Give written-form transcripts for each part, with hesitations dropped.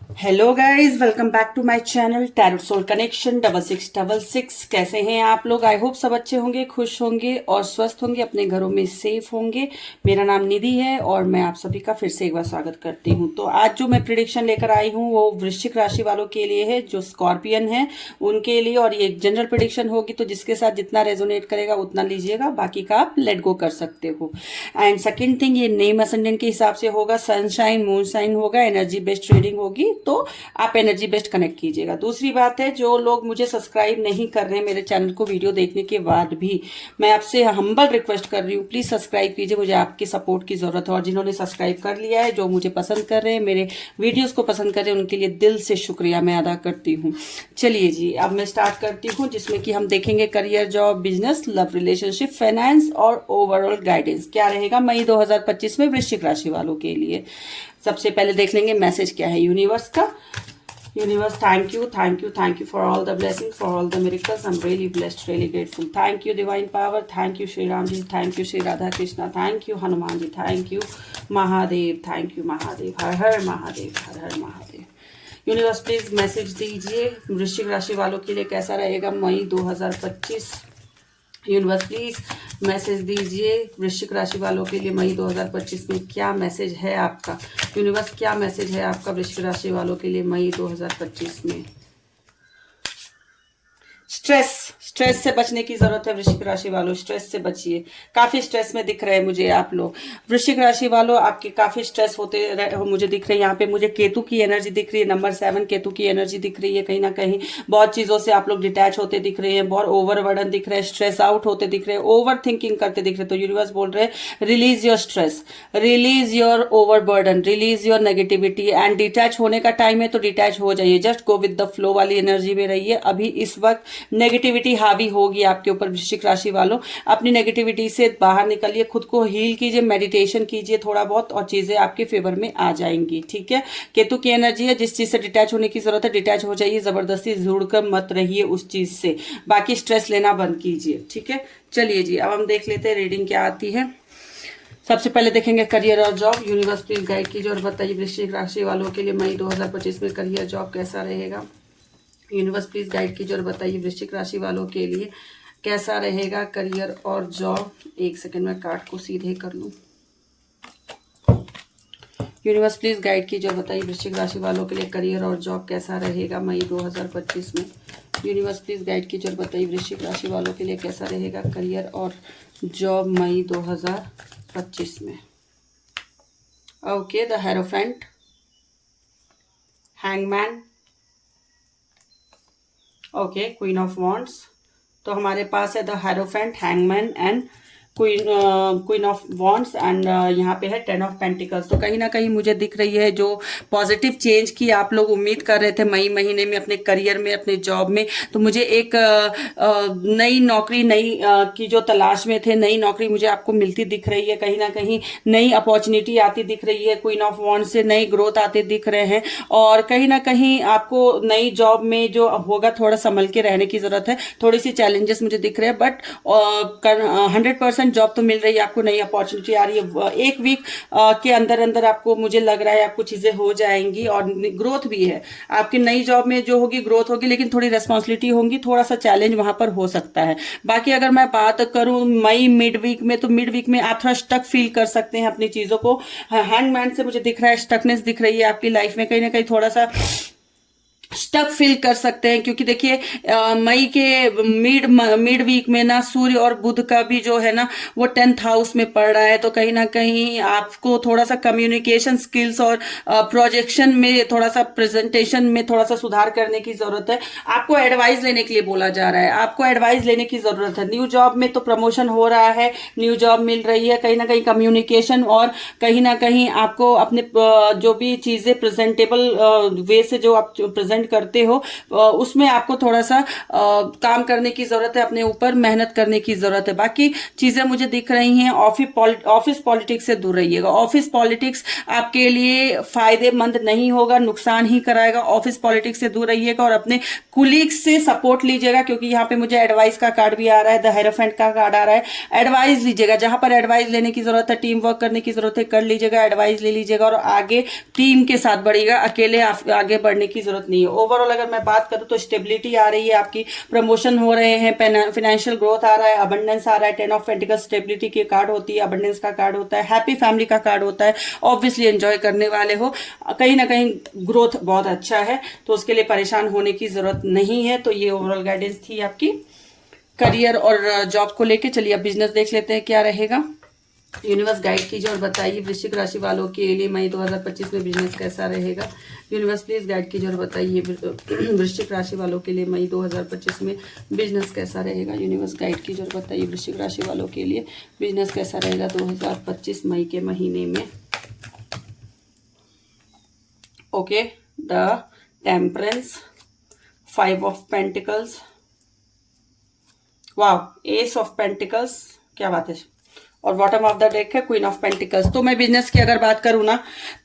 Hello guys, welcome back to my channel tarot soul connection 6666। कैसे हैं आप लोग? आई होप सब अच्छे होंगे, खुश होंगे और स्वस्थ होंगे, अपने घरों में सेफ होंगे। मेरा नाम निधि है और मैं आप सभी का फिर से एक बार स्वागत करती हूं। तो आज जो मैं प्रिडिक्शन लेकर आई हूं वो वृश्चिक राशि वालों के लिए है, जो स्कॉर्पियन है उनके लिए। और ये एक जनरल प्रिडिक्शन होगी, तो जिसके साथ जितना रेजोनेट करेगा उतना लीजिएगा, बाकी का आप लेट गो कर सकते हो। एंड सेकेंड थिंग, ये नेम असेंडेंट के हिसाब से होगा, सनशाइन मून साइन होगा, एनर्जी बेस्ड ट्रेडिंग होगी, तो आप एनर्जी बेस्ड कनेक्ट कीजिएगा। दूसरी बात है, जो लोग मुझे सब्सक्राइब नहीं कर रहे हैं मेरे चैनल को वीडियो देखने के बाद भी, मैं आपसे हम्बल रिक्वेस्ट कर रही हूँ, प्लीज सब्सक्राइब कीजिए, मुझे आपकी सपोर्ट की जरूरत है। और जिन्होंने सब्सक्राइब कर लिया है, जो मुझे पसंद कर रहे हैं, मेरे वीडियोस को पसंद कर रहे हैं, उनके लिए दिल से शुक्रिया मैं अदा करती हूँ। चलिए जी, अब मैं स्टार्ट करती हूँ, जिसमें कि हम देखेंगे career, job, business, love, relationship, finance और ओवरऑल गाइडेंस क्या रहेगा मई 2025 में वृश्चिक राशि वालों के लिए। सबसे पहले देख लेंगे मैसेज क्या है यूनिवर्स का। Universe, thank you for all the blessings, for all the miracles. I'm really blessed, really grateful. Thank you, Divine Power. Thank you, Shri Ram Ji. Thank you, Shri Radha Krishna. Thank you, Hanuman Ji. Thank you, Mahadev. Thank you, Mahadev. Her her Mahadev, her her Mahadev. Universe please message दीजिए, वृश्चिक राशि वालों के लिए कैसा रहेगा मई 2025। Universe please message दीजिए, वृश्चिक राशि वालों के लिए मई 2025 में क्या मैसेज है आपका। यूनिवर्स, क्या मैसेज है आपका वृश्चिक राशि वालों के लिए मई 2025 में। स्ट्रेस से बचने की जरूरत है वृश्चिक राशि वालों, स्ट्रेस से बचिए। काफी स्ट्रेस में दिख रहे हैं मुझे आप लोग। वृश्चिक राशि वालों, आपके काफी स्ट्रेस होते मुझे दिख रहे हैं। यहाँ पे मुझे केतु की एनर्जी दिख रही है, नंबर 7 केतु की एनर्जी दिख रही है। कहीं ना कहीं बहुत चीजों से आप लोग डिटैच होते दिख रहे हैं, बहुत ओवरबर्डन दिख रहे हैं, स्ट्रेस आउट होते दिख रहे हैं, ओवर थिंकिंग करते दिख रहे हैं। तो यूनिवर्स बोल रहे हैं, release your stress, release your overburden, release your negativity and detach होने का टाइम है तो डिटैच हो जाइए। Just go with the flow वाली एनर्जी में रहिए। अभी इस वक्त नेगेटिविटी हावी होगी आपके ऊपर वृश्चिक राशि वालों। अपनी नेगेटिविटी से बाहर निकलिए, खुद को हील कीजिए, मेडिटेशन कीजिए थोड़ा बहुत, और चीजें आपके फेवर में आ जाएंगी। ठीक है, केतु की एनर्जी है, जिस चीज से डिटैच होने की जरूरत है डिटैच हो जाइए, जबरदस्ती जुड़कर मत रहिए उस चीज से। बाकी स्ट्रेस लेना बंद कीजिए। ठीक है, चलिए जी, अब हम देख लेते हैं रीडिंग क्या आती है। सबसे पहले देखेंगे करियर और जॉब। यूनिवर्स प्लीज गाइड कीजिए और बताइए वृश्चिक राशि वालों के लिए मई 2025 में करियर जॉब कैसा रहेगा। यूनिवर्स प्लीज गाइड कीजिए और बताइए वृश्चिक राशि वालों के लिए कैसा रहेगा करियर और जॉब। एक सेकंड में कार्ड को सीधे कर लूं। यूनिवर्स प्लीज गाइड कीजिए और बताइए वृश्चिक राशि वालों के लिए करियर और जॉब कैसा रहेगा मई 2025 में। यूनिवर्स प्लीज गाइड कीजिए और बताइए वृश्चिक राशि वालों के लिए कैसा रहेगा करियर और जॉब मई 2025 में। Okay, the hierophant, hangman, okay, queen of wands. तो हमारे पास है the hierophant, hangman and queen of wands and यहाँ पे है 10 ऑफ पेंटिकल्स। तो कहीं ना कहीं मुझे दिख रही है जो पॉजिटिव चेंज की आप लोग उम्मीद कर रहे थे मई महीने में अपने करियर में, अपने जॉब में। तो मुझे एक नई नौकरी, नई की जो तलाश में थे, नई नौकरी मुझे आपको मिलती दिख रही है। कहीं ना कहीं नई अपॉर्चुनिटी आती दिख रही है, क्वीन ऑफ वॉन्ड्स से नई ग्रोथ आते दिख रहे हैं। और कहीं ना कहीं आपको नई जॉब में जो होगा थोड़ा संभल के रहने की जरूरत है। थोड़ी सी चैलेंजेस मुझे दिख रहे हैं, बट 100% जॉब तो मिल रही है आपको, नई अपॉर्चुनिटी आ रही है। एक वीक के अंदर अंदर आपको, मुझे लग रहा है आपको चीजें हो जाएंगी और ग्रोथ भी है आपकी। नई जॉब में जो होगी ग्रोथ होगी, लेकिन थोड़ी रेस्पॉन्सिबिलिटी होगी, थोड़ा सा चैलेंज वहां पर हो सकता है। बाकी अगर मैं बात करूं मई मिड वीक में, तो मिड वीक में आप थोड़ा स्टक फील कर सकते हैं अपनी चीजों को। हैंगमैन से मुझे दिख रहा है स्टकनेस दिख रही है आपकी लाइफ में, कहीं ना कहीं थोड़ा सा स्टक फील कर सकते हैं। क्योंकि देखिए मई के मिड वीक में ना सूर्य और बुध का भी जो है ना वो 10th हाउस में पड़ रहा है। तो कहीं ना कहीं आपको थोड़ा सा कम्युनिकेशन स्किल्स और प्रोजेक्शन में, थोड़ा सा प्रेजेंटेशन में थोड़ा सा सुधार करने की जरूरत है। आपको एडवाइस लेने के लिए बोला जा रहा है, आपको एडवाइस लेने की जरूरत है। न्यू जॉब में तो प्रमोशन हो रहा है, न्यू जॉब मिल रही है, कहीं ना कहीं कम्युनिकेशन और कहीं ना कहीं आपको अपने जो भी चीजें प्रेजेंटेबल वे से जो आप प्रेजेंट स्पेंड करते हो उसमें आपको थोड़ा सा काम करने की जरूरत है, अपने ऊपर मेहनत करने की जरूरत है। बाकी चीजें मुझे दिख रही हैं, ऑफिस पॉलिटिक्स से दूर रहिएगा। ऑफिस पॉलिटिक्स आपके लिए फायदेमंद नहीं होगा, नुकसान ही कराएगा। ऑफिस पॉलिटिक्स से दूर रहिएगा और अपने कुलीग्स से सपोर्ट लीजिएगा, क्योंकि यहाँ पे मुझे एडवाइस का कार्ड भी आ रहा है, द हेरोफेंट का कार्ड आ रहा है। एडवाइस लीजिएगा, जहां पर एडवाइस लेने की जरूरत है, टीम वर्क करने की जरूरत है, कर लीजिएगा, एडवाइस ले लीजिएगा और आगे टीम के साथ बढ़िएगा, अकेले आगे बढ़ने की जरूरत नहीं है। ओवरऑल अगर मैं बात करूं तो स्टेबिलिटी आ रही है, आपकी प्रमोशन हो रहे हैं, फाइनेंशियल ग्रोथ आ रहा है, अबंडेंस आ रहा है। 10 ऑफ पेंटिकल्स स्टेबिलिटी की कार्ड होती है, अबंडेंस का कार्ड होता है, हैप्पी फैमिली का कार्ड होता है। ऑब्वियसली एंजॉय करने वाले हो, कहीं ना कहीं ग्रोथ बहुत अच्छा है, तो उसके लिए परेशान होने की जरूरत नहीं है। तो ये ओवरऑल गाइडेंस थी आपकी करियर और जॉब को लेके। चलिए अब बिजनेस देख लेते हैं क्या रहेगा। यूनिवर्स गाइड कीजिए और बताइए वृश्चिक राशि वालों के लिए मई 2025 में बिजनेस कैसा रहेगा। यूनिवर्स प्लीज गाइड कीजिए और बताइए वृश्चिक राशि वालों के लिए मई 2025 में बिजनेस कैसा रहेगा। यूनिवर्स गाइड कीजिए और बताइए वृश्चिक राशि वालों के लिए बिजनेस कैसा रहेगा 2025 मई के महीने में। Okay, the temperance, 5 of pentacles, वाह, एस ऑफ पेंटिकल्स, क्या बात है, और बॉटम ऑफ द डेक है क्वीन ऑफ पेंटिकल्स। तो मैं बिजनेस की अगर बात करूं ना,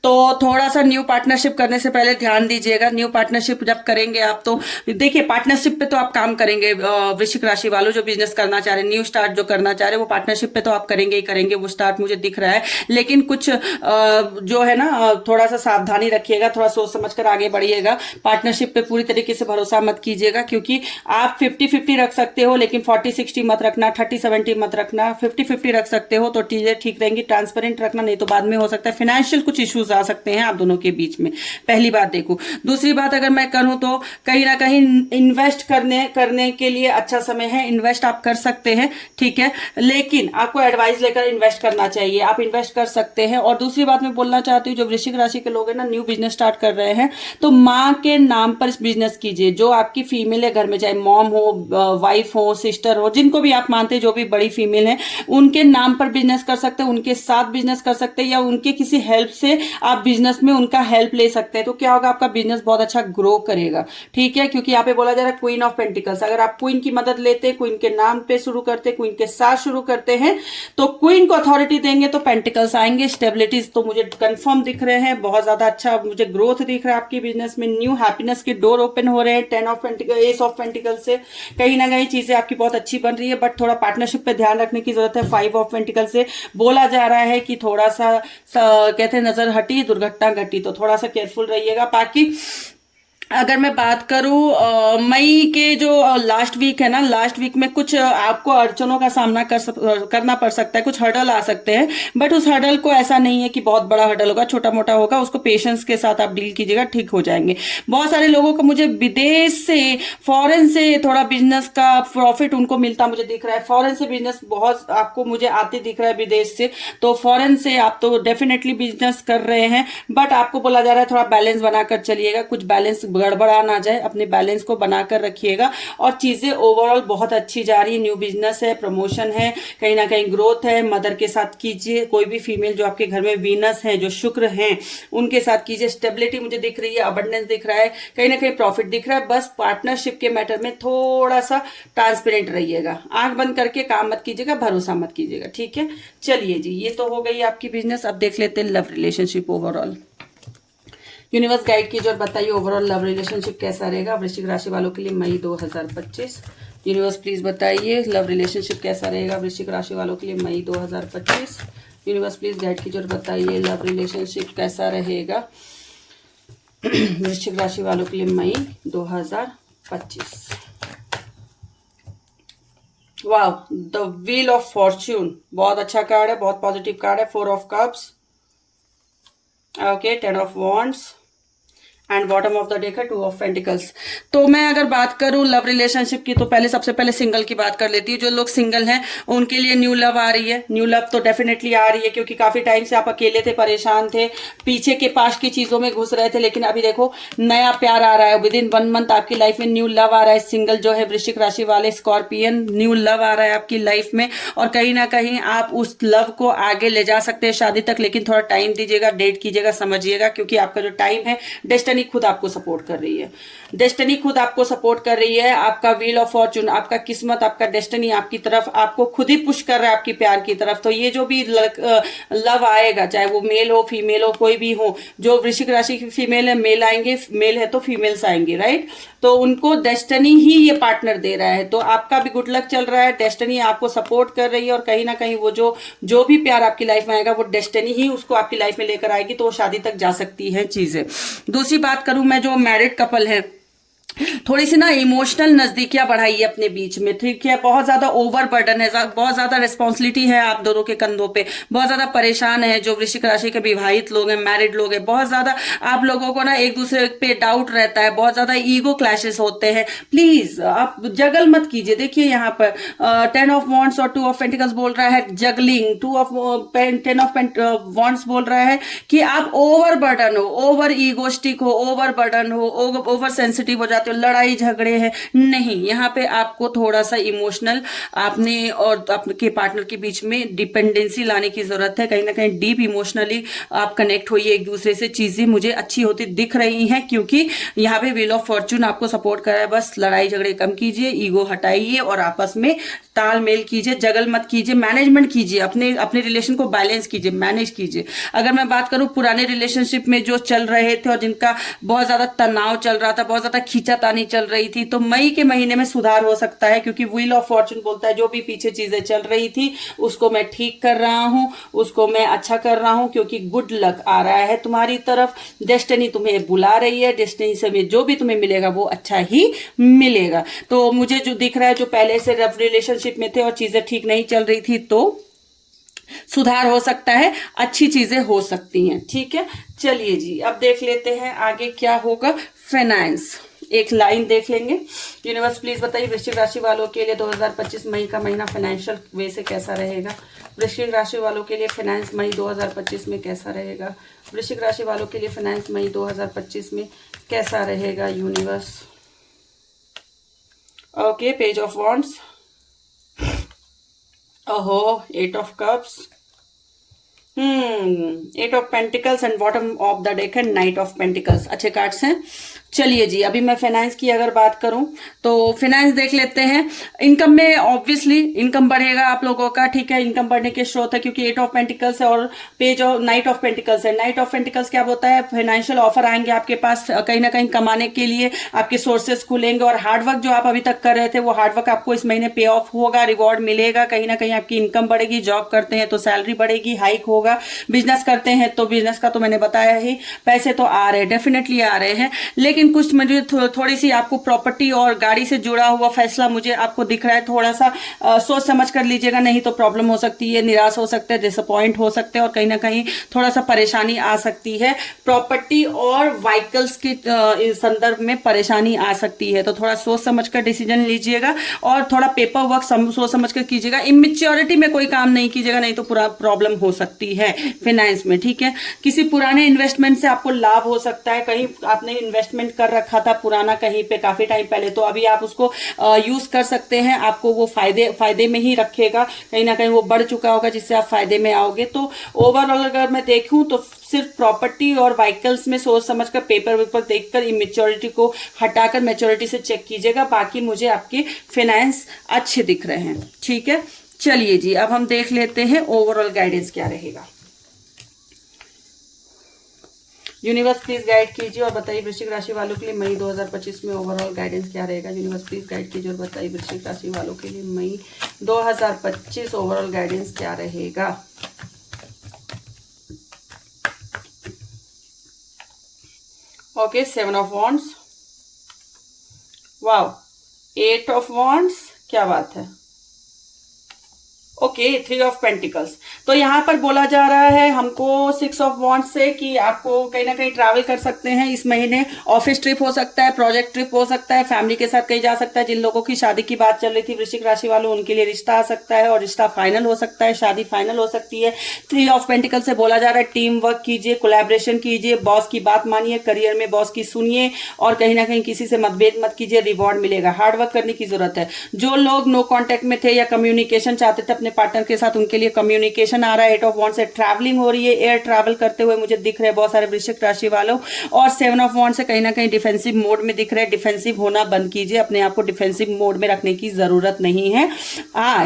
तो थोड़ा सा न्यू पार्टनरशिप करने से पहले ध्यान दीजिएगा। न्यू पार्टनरशिप जब करेंगे आप, तो देखिए पार्टनरशिप पे तो आप काम करेंगे, वृश्चिक राशि वालों जो बिजनेस करना चाह रहे हैं, न्यू स्टार्ट जो करना चाह रहे हैं, वो पार्टनरशिप पे तो आप करेंगे ही करेंगे, वो स्टार्ट मुझे दिख रहा है। लेकिन कुछ जो है ना, थोड़ा सा सावधानी रखिएगा, थोड़ा सोच समझ कर आगे बढ़िएगा। पार्टनरशिप पे पूरी तरीके से भरोसा मत कीजिएगा, क्योंकि आप 50-50 रख सकते हो, लेकिन 40-60 मत रखना, 30-70 मत रखना। 50-50 रख सकते हो तो चीजें ठीक रहेंगी। ट्रांसपेरेंट रखना, नहीं तो बाद में हो सकता है फाइनेंशियल कुछ इश्यूज आ सकते हैं आप दोनों के बीच में। पहली बात देखो। दूसरी बात अगर मैं करूं तो कहीं ना कहीं इन्वेस्ट करने के लिए अच्छा समय है, इन्वेस्ट आप कर सकते हैं, ठीक है, लेकिन आपको एडवाइस लेकर इन्वेस्ट करना चाहिए। आप इन्वेस्ट कर सकते हैं। और दूसरी बात मैं बोलना चाहती हूँ, जो वृश्चिक राशि के लोग हैं ना, न्यू बिजनेस स्टार्ट कर रहे हैं, तो माँ के नाम पर बिजनेस कीजिए। जो आपकी फीमेल है घर में, चाहे मॉम हो, वाइफ हो, सिस्टर हो, जिनको भी आप मानते हैं, जो भी बड़ी फीमेल है, उनके नाम पर बिजनेस कर सकते हैं, उनके साथ बिजनेस कर सकते हैं, या उनके किसी हेल्प से आप बिजनेस में उनका हेल्प ले सकते हैं। तो क्या होगा, आपका बिजनेस बहुत अच्छा ग्रो करेगा, ठीक है। क्योंकि यहाँ पे बोला जा रहा है क्वीन ऑफ पेंटिकल्स, अगर आप क्वीन की मदद लेते हैं, क्वीन के नाम पे शुरू करते हैं, क्वीन के साथ शुरू करते हैं, तो क्वीन को अथॉरिटी देंगे तो पेंटिकल्स आएंगे। स्टेबिलिटीज तो मुझे कंफर्म दिख रहे हैं, बहुत ज्यादा अच्छा मुझे ग्रोथ दिख रहा है आपकी बिजनेस में। न्यू हैप्पीनेस के डोर ओपन हो रहे हैं 10 of pentacle, S of pentacle से कहीं ना कहीं चीजें आपकी बहुत अच्छी बन रही है। बट थोड़ा पार्टनरशिप पे ध्यान रखने की जरूरत है। 5 ऑफ पेंटिकल से बोला जा रहा है कि थोड़ा सा कहते हैं नजर हटी दुर्घटना घटी, तो थोड़ा सा केयरफुल रहिएगा। बाकी अगर मैं बात करूं मई के जो लास्ट वीक है ना, लास्ट वीक में कुछ आपको अड़चनों का सामना करना पड़ सकता है, कुछ हर्डल आ सकते हैं। बट उस हर्डल को ऐसा नहीं है कि बहुत बड़ा हर्डल होगा, छोटा मोटा होगा, उसको पेशेंस के साथ आप डील कीजिएगा, ठीक हो जाएंगे। बहुत सारे लोगों को मुझे विदेश से, फॉरेन से थोड़ा बिजनेस का प्रॉफिट उनको मिलता मुझे दिख रहा है। फॉरेन से बिजनेस बहुत आपको मुझे आते दिख रहा है विदेश से, तो फॉरेन से आप तो डेफिनेटली बिजनेस कर रहे हैं। बट आपको बोला जा रहा है थोड़ा बैलेंस बनाकर चलिएगा, कुछ बैलेंस गड़बड़ा ना जाए, अपने बैलेंस को बनाकर रखिएगा। और चीजें ओवरऑल बहुत अच्छी जा रही है। न्यू बिजनेस है, प्रमोशन है, कहीं ना कहीं ग्रोथ है। मदर के साथ कीजिए, कोई भी फीमेल जो आपके घर में वीनस है, जो शुक्र हैं, उनके साथ कीजिए। स्टेबिलिटी मुझे दिख रही है, अबंडेंस दिख रहा है, कहीं ना कहीं प्रॉफिट दिख रहा है। बस पार्टनरशिप के मैटर में थोड़ा सा ट्रांसपेरेंट रहिएगा, आंख बंद करके काम मत कीजिएगा, भरोसा मत कीजिएगा, ठीक है। चलिए जी, ये तो हो गई आपकी बिजनेस। अब देख लेते हैं love relationship overall. Universe guide कीजिए और बताइए ओवरऑल लव रिलेशनशिप कैसा रहेगा वृश्चिक राशि वालों के लिए मई 2025। यूनिवर्स प्लीज बताइए लव रिलेशनशिप कैसा रहेगा वृश्चिक राशि वालों के लिए मई 2025। यूनिवर्स प्लीज गाइड कीजिए और बताइए लव रिलेशनशिप कैसा रहेगा वृश्चिक राशि वालों के लिए मई 2025। वाह, द व्हील ऑफ फॉर्च्यून, बहुत अच्छा कार्ड है, बहुत पॉजिटिव कार्ड है। 4 of cups, okay, 10 of wands and bottom of the deck है 2 ऑफ पेंटिकल्स। तो मैं अगर बात करूं लव रिलेशनशिप की, तो पहले सबसे पहले सिंगल की बात कर लेती हूँ। जो लोग सिंगल हैं उनके लिए न्यू लव आ रही है। न्यू लव तो डेफिनेटली आ रही है, क्योंकि काफी टाइम से आप अकेले थे, परेशान थे, पीछे के पास की चीजों में घुस रहे थे, लेकिन अभी देखो नया प्यार आ रहा है। विद इन 1 मंथ आपकी लाइफ में न्यू लव आ रहा है। सिंगल जो है वृश्चिक राशि वाले स्कॉर्पियन, न्यू लव आ रहा है आपकी लाइफ में, और कहीं ना कहीं आप उस लव को आगे ले जा सकते हैं शादी तक। लेकिन थोड़ा टाइम दीजिएगा, डेट कीजिएगा, समझिएगा, क्योंकि आपका जो टाइम है डेस्टिनी डेस्टिनी खुद आपको सपोर्ट कर रही है, डेस्टिनी खुद आपको सपोर्ट कर रही है। आपका व्हील ऑफ फॉर्चून, आपका किस्मत, आपका डेस्टिनी आपकी तरफ, आपको खुद ही पुश कर रहा है आपकी प्यार की तरफ। तो ये जो भी लव आएगा, चाहे वो मेल हो फीमेल हो कोई भी हो, जो वृश्चिक राशि की फीमेल है, मेल आएंगे, मेल है तो फीमेल्स आएंगे, राइट। तो उनको डेस्टिनी ही ये पार्टनर दे रहा है। तो आपका भी गुड लक चल रहा है, डेस्टिनी आपको सपोर्ट कर रही है, और कहीं ना कहीं वो जो भी प्यार आपकी लाइफ में आएगा वो डेस्टिनी ही उसको आपकी लाइफ में लेकर आएगी, तो वो शादी तक जा सकती है चीजें। दूसरी बात करूं मैं, जो मैरिड कपल है, थोड़ी सी ना इमोशनल नजदीकियां बढ़ाइए अपने बीच में, ठीक है। बहुत ज्यादा ओवर बर्डन है, बहुत ज्यादा रिस्पॉन्सिबिलिटी है आप दोनों के कंधों पे, बहुत ज्यादा परेशान है जो वृश्चिक राशि के विवाहित लोग हैं, मैरिड लोग हैं। बहुत ज्यादा आप लोगों को ना एक दूसरे पे डाउट रहता है, बहुत ज्यादा ईगो क्लैशेस होते हैं। प्लीज आप जगल मत कीजिए। देखिए यहाँ पर 10 ऑफ वॉन्ड्स और 2 ऑफ पेंटिकल्स बोल रहा है जगलिंग, 10 ऑफ वॉन्ड्स बोल रहा है कि आप ओवर बर्डन हो, ओवर ईगोस्टिक हो, ओवर बर्डन हो, ओवर सेंसिटिव हो जाते हो, लड़ाई झगड़े हैं। नहीं, यहाँ पे आपको थोड़ा सा इमोशनल आपने और आपके पार्टनर के बीच में डिपेंडेंसी लाने की जरूरत है। कहीं ना कहीं डीप इमोशनली आप कनेक्ट होइए एक दूसरे से, चीजें मुझे अच्छी होती दिख रही हैं, क्योंकि यहाँ पे व्हील ऑफ फॉर्चून आपको सपोर्ट कर रहा है। बस लड़ाई झगड़े कम कीजिए, ईगो हटाइए और आपस में तालमेल कीजिए, जगल मत कीजिए, मैनेजमेंट कीजिए, अपने रिलेशन को बैलेंस कीजिए, मैनेज कीजिए। अगर मैं बात करूं पुराने रिलेशनशिप में जो चल रहे थे और जिनका बहुत ज्यादा तनाव चल रहा था, बहुत ज्यादा खींचातानी चल रही थी, तो मई के महीने में सुधार हो सकता है, क्योंकि व्हील ऑफ फॉर्चून बोलता है जो भी पीछे चीजें चल रही थी उसको मैं ठीक कर रहा हूं, उसको मैं अच्छा कर रहा हूं, क्योंकि गुड लक आ रहा है तुम्हारी तरफ। डेस्टिनी तुम्हें बुला रही है, डेस्टिनी से जो भी तुम्हें मिलेगा वो अच्छा ही मिलेगा। तो मुझे जो दिख रहा है, जो पहले से रफ रिलेशनशिप में थे और चीजें ठीक नहीं चल रही थी, तो सुधार हो सकता है, अच्छी चीजें हो सकती हैं, ठीक है। चलिए जी, अब देख लेते हैं आगे क्या होगा। फाइनेंस एक लाइन देख लेंगे। यूनिवर्स प्लीज बताइए वृश्चिक राशि वालों के लिए 2025 मई का महीना फाइनेंशियल वे से कैसा रहेगा। वृश्चिक राशि वालों के लिए फाइनेंस मई 2025 में कैसा रहेगा। वृश्चिक राशि वालों के लिए फाइनेंस मई 2025 में कैसा रहेगा universe. Okay, page of wands, ओहो, 8 of cups, 8 of pentacles and bottom of the deck and night of pentacles. अच्छे कार्ड्स हैं। चलिए जी, अभी मैं फाइनेंस की अगर बात करूं तो फाइनेंस देख लेते हैं। इनकम में ऑब्वियसली इनकम बढ़ेगा आप लोगों का, ठीक है। इनकम बढ़ने के स्रोत है, क्योंकि 8 ऑफ पेंटिकल्स है और page of night of pentacles है। नाइट ऑफ पेंटिकल्स क्या होता है, फाइनेंशियल ऑफर आएंगे आपके पास, कहीं ना कहीं कमाने के लिए आपके सोर्सेस खुलेंगे, और हार्डवर्क जो आप अभी तक कर रहे थे वो हार्डवर्क आपको इस महीने पे ऑफ होगा, रिवॉर्ड मिलेगा। कहीं ना कहीं आपकी इनकम बढ़ेगी, जॉब करते हैं तो सैलरी बढ़ेगी, हाइक होगा, बिजनेस करते हैं तो बिजनेस का तो मैंने बताया ही, पैसे तो आ रहे हैं, डेफिनेटली आ रहे हैं। लेकिन कुछ मुझे थोड़ी सी आपको प्रॉपर्टी और गाड़ी से जुड़ा हुआ फैसला मुझे आपको दिख रहा है, थोड़ा सा सोच समझ कर लीजिएगा, नहीं तो प्रॉब्लम हो सकती है, निराश हो सकते हैं, डिसअपॉइंट हो सकते हैं, और कहीं ना कहीं थोड़ा सा परेशानी आ सकती है। प्रॉपर्टी और व्हीकल्स के संदर्भ में परेशानी आ सकती है, तो थोड़ा सोच समझ कर डिसीजन लीजिएगा और थोड़ा पेपर वर्क सोच समझ कर कीजिएगा। इमेच्योरिटी में कोई काम नहीं कीजिएगा, नहीं तो पूरा प्रॉब्लम हो सकती है फाइनेंस में, ठीक है। किसी पुराने इन्वेस्टमेंट से आपको लाभ हो सकता है, कहीं आपने इन्वेस्टमेंट कर रखा था पुराना कहीं पे काफी टाइम पहले, तो अभी आप उसको यूज कर सकते हैं, आपको वो फायदे में ही रखेगा, कहीं ना कहीं वो बढ़ चुका होगा जिससे आप फायदे में आओगे। तो ओवरऑल अगर मैं देखूं तो सिर्फ प्रॉपर्टी और व्हीकल्स में सोच समझकर पेपर वेपर देखकर इमेच्योरिटी को हटाकर मैच्योरिटी से चेक कीजिएगा। बाकी मुझे आपके फाइनेंस अच्छे दिख रहे हैं, ठीक है। चलिए जी, अब हम देख लेते हैं ओवरऑल गाइडेंस क्या रहेगा। यूनिवर्स प्लीज गाइड कीजिए और बताइए वृश्चिक राशि वालों के लिए मई 2025 में ओवरऑल गाइडेंस क्या रहेगा। यूनिवर्स प्लीज गाइड कीजिए और बताइए वृश्चिक राशि वालों के लिए मई 2025 ओवरऑल गाइडेंस क्या रहेगा। Okay, 7 of wands, wow, 8 of wands, क्या बात है। Okay, 3 of pentacles. तो यहाँ पर बोला जा रहा है हमको 6 ऑफ वॉन्ड्स से कि आपको कहीं ना कहीं ट्रैवल कर सकते हैं इस महीने। ऑफिस ट्रिप हो सकता है, प्रोजेक्ट ट्रिप हो सकता है, फैमिली के साथ कहीं जा सकता है। जिन लोगों की शादी की बात चल रही थी वृश्चिक राशि वालों, उनके लिए रिश्ता आ सकता है और रिश्ता फाइनल हो सकता है, शादी फाइनल हो सकती है। 3 ऑफ पेंटिकल्स से बोला जा रहा है टीम वर्क कीजिए, कोलैबोरेशन कीजिए, बॉस की बात मानिए, करियर में बॉस की सुनिए और कहीं ना कहीं किसी से मतभेद मत कीजिए, रिवॉर्ड मिलेगा। हार्डवर्क करने की जरूरत है। जो लोग नो कॉन्टेक्ट में थे या कम्युनिकेशन चाहते थे अपने पार्टनर के साथ, उनके लिए कम्युनिकेशन आ रहा है। 8 ऑफ वॉन्ड से ट्रैवलिंग हो रही है, एयर ट्रैवल करते हुए मुझे दिख रहे हैं बहुत सारे वृश्चिक राशि वालों। और 7 ऑफ वॉन्ड से कहीं ना कहीं डिफेंसिव मोड में दिख रहे हैं। डिफेंसिव होना बंद कीजिए, अपने आप को डिफेंसिव मोड में रखने की जरूरत नहीं है।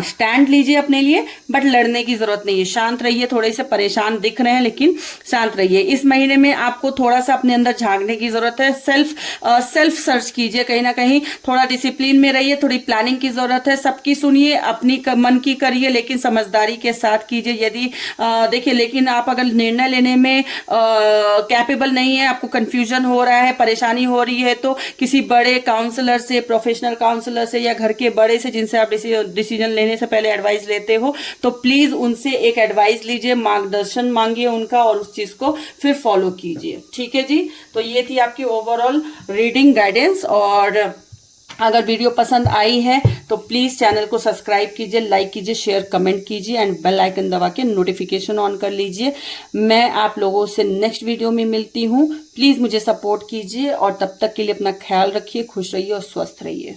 स्टैंड लीजिए अपने लिए, बट लड़ने की जरूरत नहीं है। शांत रहिए, थोड़े से परेशान दिख रहे हैं लेकिन शांत रहिए। इस महीने में आपको थोड़ा सा अपने अंदर झांकने की जरूरत है। सेल्फ सर्च कीजिए, कहीं ना कहीं थोड़ा डिसिप्लिन में रहिए, थोड़ी प्लानिंग की जरूरत है। सबकी सुनिए, अपनी मन की करिए, लेकिन समझदारी के साथ कीजिए। यदि देखिए, लेकिन आप अगर निर्णय लेने में कैपेबल नहीं है, आपको कंफ्यूजन हो रहा है, परेशानी हो रही है, तो किसी बड़े काउंसलर से, प्रोफेशनल काउंसलर से या घर के बड़े से, जिनसे आप डिसीजन लेने से पहले एडवाइस लेते हो, तो प्लीज उनसे एक एडवाइस लीजिए, मार्गदर्शन मांगिए उनका और उस चीज को फिर फॉलो कीजिए। ठीक है जी, तो ये थी आपकी ओवरऑल रीडिंग गाइडेंस। और अगर वीडियो पसंद आई है तो प्लीज चैनल को सब्सक्राइब कीजिए, लाइक कीजिए, शेयर कमेंट कीजिए एंड बेल आइकन दबा के नोटिफिकेशन ऑन कर लीजिए। मैं आप लोगों से नेक्स्ट वीडियो में मिलती हूँ। प्लीज मुझे सपोर्ट कीजिए और तब तक के लिए अपना ख्याल रखिए, खुश रहिए और स्वस्थ रहिए।